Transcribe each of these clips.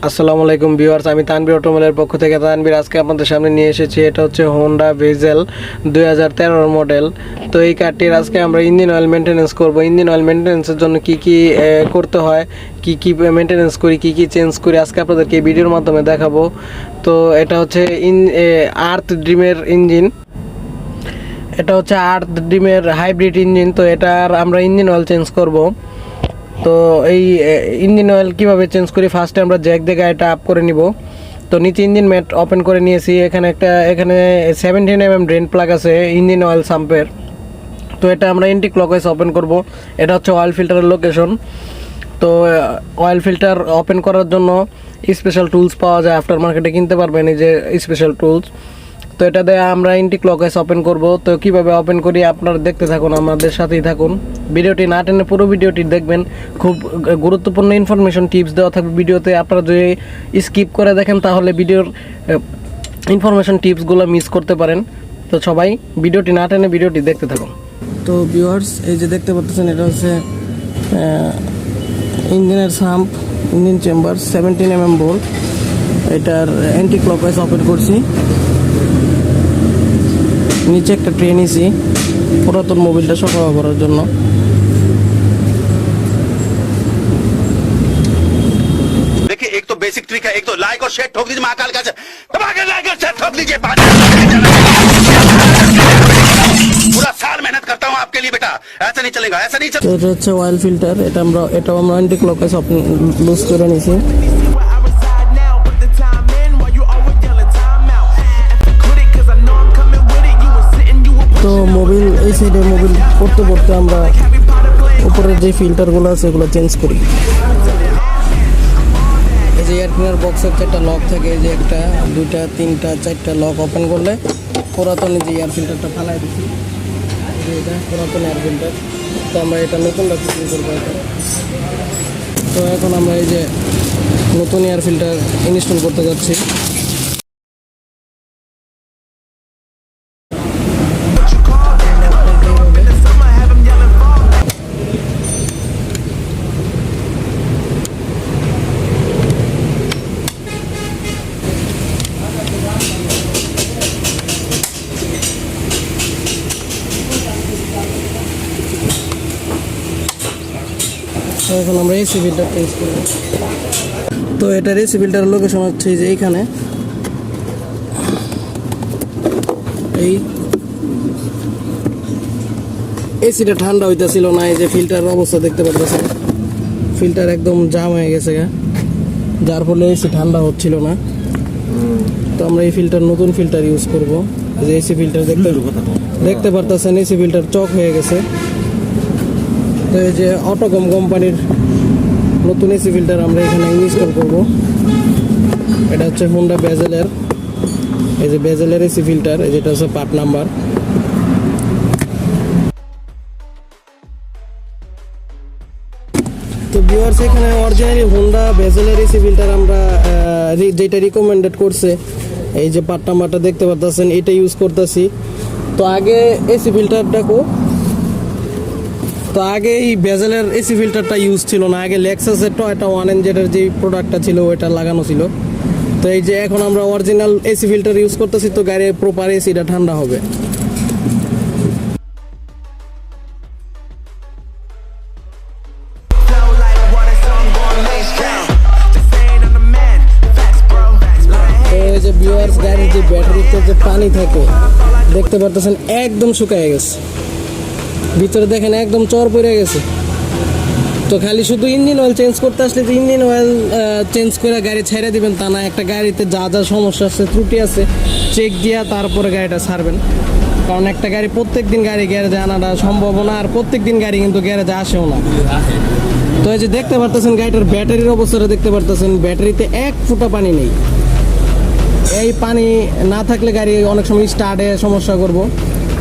আসসালামু আলাইকুম ভিউয়ার্স, আমি তানভীর অটোমোবাইলের পক্ষ থেকে তানভীর আজকে আপনাদের সামনে নিয়ে এসেছি। এটা হচ্ছে হোন্ডা ভেজেল 2013 মডেল। তো এই কারটির আজকে আমরা ইঞ্জিন অয়েল মেনটেন্যান্স করব। ইঞ্জিন অয়েল মেনটেন্যান্সের জন্য কি কি করতে হয়, কি কি মেনটেন্যান্স করি, কি কি চেঞ্জ করি, আজকে আপনাদেরকে এই ভিডিওর মাধ্যমে দেখাবো। তো এটা হচ্ছে আর্থ ড্রিমের ইঞ্জিন, এটা হচ্ছে আর্থ ড্রিমের হাইব্রিড ইঞ্জিন। তো এটার আমরা ইঞ্জিন অয়েল চেঞ্জ করব। তো এই ইঞ্জিন অয়েল কীভাবে চেঞ্জ করি, ফার্স্টে আমরা জ্যাক দিয়ে গাড়িটা আপ করে নিব। তো নিচে ইঞ্জিন ম্যাট ওপেন করে নিয়েছি। এখানে 17 mm ড্রেন প্লাগ আছে ইঞ্জিন অয়েল সাম্পের। তো এটা আমরা এন্টি ক্লকওয়াইজ ওপেন করব। এটা হচ্ছে অয়েল ফিল্টারের লোকেশন। তো অয়েল ফিল্টার ওপেন করার জন্য স্পেশাল টুলস পাওয়া যায়, আফটার মার্কেটে কিনতে পারবেন এই যে স্পেশাল টুলস। তো এটা দিয়ে আমরা এন্টি ক্লকওয়াইজ ওপেন করব। তো কীভাবে ওপেন করি আপনারা দেখতে থাকুন, আমাদের সাথেই থাকুন। ভিডিওটি না টেনে পুরো ভিডিওটি দেখবেন, খুব গুরুত্বপূর্ণ ইনফরমেশন টিপস দেওয়া থাকবে ভিডিওতে। আপনারা যদি স্কিপ করে দেখেন তাহলে ভিডিওর ইনফরমেশন টিপসগুলো মিস করতে পারেন। তো সবাই ভিডিওটি না টেনে ভিডিওটি দেখতে থাকুন। তো ভিউয়ার্স, এই যে দেখতে পাচ্ছেন এটা হচ্ছে ইঞ্জিনের sump, engine chamber 17 mm bolt. এটার অ্যান্টি ক্লকওয়াইজ ওপেন করছি। নিচে একটা ট্রে নিয়েছি পুরাতন মোবিলটা সকাল করার জন্য। देखिए, एक तो बेसिक ट्रिक है, एक तो लाइक और शेयर ठोक दीजिए, महाकाल का लाइक और शेयर ठोक दीजिए। पूरा साल मेहनत करता हूँ आपके लिए बेटा, ऐसा नहीं चलेगा, ऐसा नहीं चलेगा। তো এটা হচ্ছে অয়েল ফিল্টার, এটাও আমরা অ্যান্টি ক্লকওয়াইজ লুজ করে নিয়েছি। তো মোবিল এই সাইডে মোবিল করতে করতে আমরা উপরের যে ফিল্টারগুলো আছে এগুলো চেঞ্জ করি। এই যে এয়ার ক্লিনার বক্সের 4টা লক থাকে, এই যে 1টা 2টা 3টা 4টা লক ওপেন করলে পুরাতন যে এয়ার ফিল্টারটা ফালাই দিচ্ছি, এটা পুরাতন এয়ার ফিল্টার। তো আমরা এটা নতুন রাখছি করবো এটা। তো এখন আমরা এই যে নতুন এয়ার ফিল্টার ইনস্টল করতে যাচ্ছি। এখন আমরা এসি ফিল্টার চেঞ্জ করব। তো এটার এসি ফিল্টারের লোকেশন হচ্ছে যে এইখানে, এই এসিটা ঠান্ডা হইতেছিল না। এই যে ফিল্টারের অবস্থা দেখতে পাচ্ছেন, ফিল্টার একদম জাম হয়ে গেছে, যার ফলে এসি ঠান্ডা হচ্ছিল না। তো আমরা এই নতুন ফিল্টার ইউজ করব। যে এসি ফিল্টার দেখতে পারতেছেন, এসি ফিল্টার চক হয়ে গেছে। তো এই যে অটোকম কোম্পানির নতুন এসি ফিল্টার আমরা এখানে ইনস্টল করব। এটা হচ্ছে হোন্ডা ভেজেলের, এই যে ভেজেলের এসি ফিল্টার, এই যেটা হচ্ছে পার্ট নাম্বার। তো ভিউয়ার্স, এখানে অরিজিনালি হোন্ডা ভেজেলের এসি ফিল্টার আমরা যেটা রিকমেন্ডেড করছে, এই যে পার্ট নাম্বারটা দেখতে পাচ্ছেন, এটা ইউজ করতেছি। তো আগে এসি ফিল্টারটাকেও আগে এই ভেজেলের এসি ফিল্টারটা ইউজ ছিল না। আগে লেক্সাসের টয়োটা 1NZ-এর যে প্রোডাক্টটা ছিল ওইটা লাগানো ছিল। তো এই যে এখন আমরা অরিজিনাল এসি ফিল্টার ইউজ করতেছি, তো গাড়ির প্রপার এসিটা ঠান্ডা হবে। তো এই যে ভিউয়ার্স, গাড়ির যে ব্যাটারিতে যে পানি থাকে দেখতে পারতেছেন একদম শুকিয়ে গেছে, ভিতরে দেখেন একদম চর পড়ে গেছে। তো খালি শুধু ইঞ্জিন অয়েল চেঞ্জ করতে আসলে যে ইঞ্জিন অয়েল চেঞ্জ করে গাড়ি ছেড়ে দিবেন তা না। একটা গাড়িতে যা যা সমস্যা আছে, ত্রুটি আছে, চেক দিয়া তারপরে গাড়িটা ছাড়বেন। কারণ একটা গাড়ি প্রত্যেক দিন গাড়ি গ্যারেজে আনাটা সম্ভব না, আর প্রত্যেক দিন গাড়ি কিন্তু গ্যারেজে আসেও না। তো এই যে দেখতে পারতেছেন গাড়িটার ব্যাটারির অবস্থাটা দেখতে পারতেছেন, ব্যাটারিতে 1 ফোঁটা পানি নেই। এই পানি না থাকলে গাড়ি অনেক সময় স্টার্টে সমস্যা করব।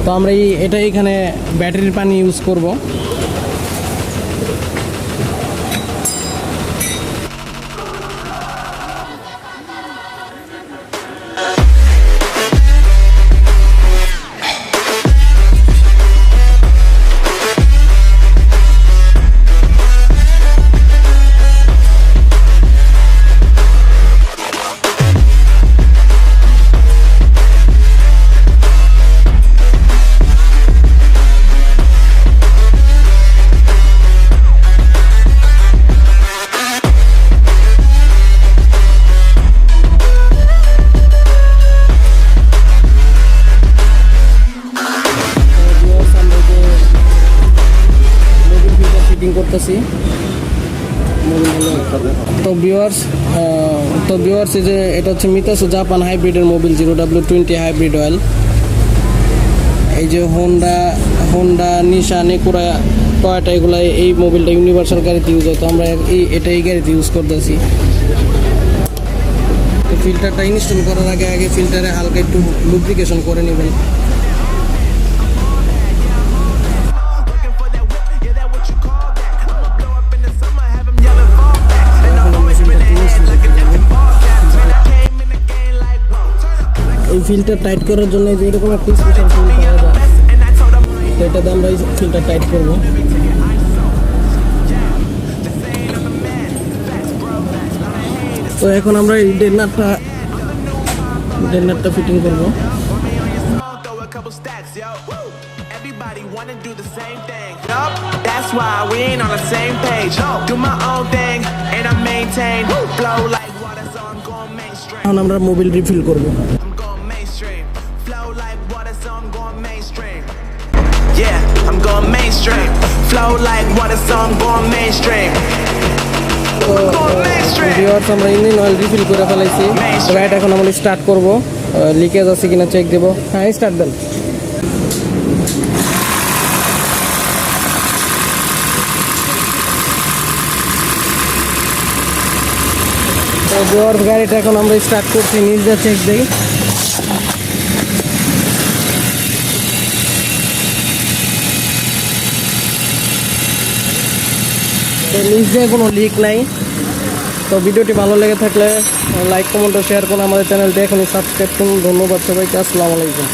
তো আমরা এটা এখানে ব্যাটারির পানি ইউজ করব। ফেলাইছি। তো ভিউয়ার্স এই যে এটা হচ্ছে মিতাসু জাপান হাইব্রিডের মোবিল 0W20 হাইব্রিড অয়েল। এই যে হোন্ডা নিশান একুরা টয়োটা এগুলো এই মোবিলটা ইউনিভার্সাল গাড়িতে ইউজ হয়, তো আমরা এই গাড়িতে ইউজ করতেছি। তো ফিল্টারটা ইনস্টল করার আগে ফিল্টারে হালকা একটু লুব্রিকেশন করে নেবেন। এই ফিল্টার টাইট করার জন্য যে এরকম একটা স্পেশাল ফিল্টার পাওয়া যায়, তো এটাতে আমরা এই ফিল্টার টাইট করব। তো এখন আমরা এই ডেন্নারটা ফিটিং করব। That's why we ain't on the same page. Do my own thing and I maintain. Flow like water, so I'm going mainstream. এখন আমরা মোবিল রিফিল করব। I'm going mainstream. Flow like water, so I'm going mainstream. Yeah, I'm going mainstream. Flow like water, so I'm going mainstream. Viewers আমরা engine oil refill করে ফেলাইছি। Right এখন আমরা start করব, leakage আছে কিনা চেক দেব। হ্যাঁ, স্টার্ট দেন। তো ভিউয়ার্স গাড়িটা এখন আমরা স্টার্ট করছি, নিচ দিয়ে চেক দেই। তো নিচ দিয়ে কোনো লিক নাই। তো ভিডিওটি ভালো লেগে থাকলে লাইক কমেন্ট ও শেয়ার করুন। আমাদের চ্যানেলটি এখনই সাবস্ক্রাইব করুন। ধন্যবাদ সবাইকে। আসসালামু আলাইকুম।